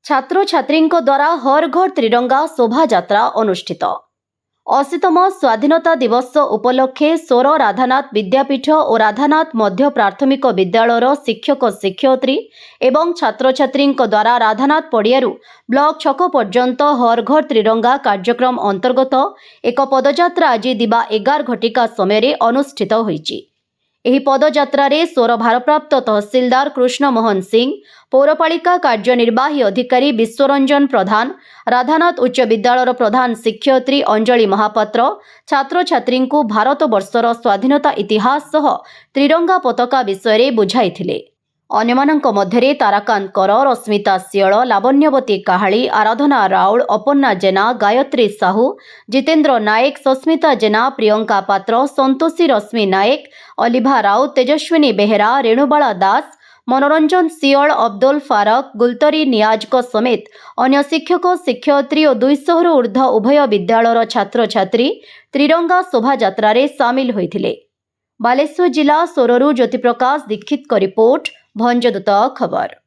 छात्र छात्री द्वारा हर घर त्रिरंगा शोभा यात्रा अनुष्ठित। 80तम स्वाधीनता दिवस उपलक्षे सोर राधानाथ विद्यापीठ और राधानाथ मध्य प्राथमिक विद्यालयर शिक्षक शिक्षयित्री एवं छात्र छात्री द्वारा राधानाथ पड़ियारू ब्लॉक छक पर्यंत हर घर त्रिरंगा कार्यक्रम अंतर्गत एक पदयात्रा आज दिबा 11 घटिका समय अनुष्ठित होईची। ଏହି ପଦଯାତ୍ରାରେ ସୋର ଭାରପ୍ରାପ୍ତ ତହସିଲଦାର କୃଷ୍ଣ ମୋହନ ସିଂ, ପୌରପାଳିକା କାର୍ଯ୍ୟନିର୍ବାହୀ ଅଧିକାରୀ ବିଶ୍ୱରଞ୍ଜନ ପ୍ରଧାନ, ରାଧାନାଥ ଉଚ୍ଚ ବିଦ୍ୟାଳୟର ପ୍ରଧାନ ଶିକ୍ଷୟିତ୍ରୀ ଅଞ୍ଜଳି ମହାପାତ୍ର ଛାତ୍ରଛାତ୍ରୀଙ୍କୁ ଭାରତବର୍ଷର ସ୍ୱାଧୀନତା ଇତିହାସ ସହ ତ୍ରିରଙ୍ଗା ପତାକା ବିଷୟରେ ବୁଝାଇଥିଲେ। ଅନ୍ୟମାନଙ୍କ ମଧ୍ୟରେ ତାରାକାନ୍ତ କର, ରଶ୍ମିତା ସିଅଳ, ଲାବଣ୍ୟବତୀ କାହାଳି, ଆରାଧନା ରାଉଳ, ଅପର୍ଣ୍ଣା ଜେନା, ଗାୟତ୍ରୀ ସାହୁ, ଜିତେନ୍ଦ୍ର ନାୟକ, ସସ୍ମିତା ଜେନା, ପ୍ରିୟଙ୍କା ପାତ୍ର, ସନ୍ତୋଷୀ ରଶ୍ମି ନାୟକ, ଅଲିଭା ରାଉତ, ତେଜସ୍ୱିନୀ ବେହେରା, ରେଣୁବାଳା ଦାସ, ମନୋରଞ୍ଜନ ସିଅଳ, ଅବଦୁଲ ଫାରକ, ଗୁଲତରୀ ନିଆଜଙ୍କ ସମେତ ଅନ୍ୟ ଶିକ୍ଷକ ଶିକ୍ଷୟିତ୍ରୀ ଓ 200ରୁ ଉର୍ଦ୍ଧ୍ୱ ଉଭୟ ବିଦ୍ୟାଳୟର ଛାତ୍ରଛାତ୍ରୀ ତ୍ରିରଙ୍ଗା ଶୋଭାଯାତ୍ରାରେ ସାମିଲ ହୋଇଥିଲେ। ବାଲେଶ୍ୱର ଜିଲ୍ଲା ସୋରରୁ ଜ୍ୟୋତିପ୍ରକାଶ ଦୀକ୍ଷିତଙ୍କ ରିପୋର୍ଟ, ଭଞ୍ଜଦୂତ ଖବର।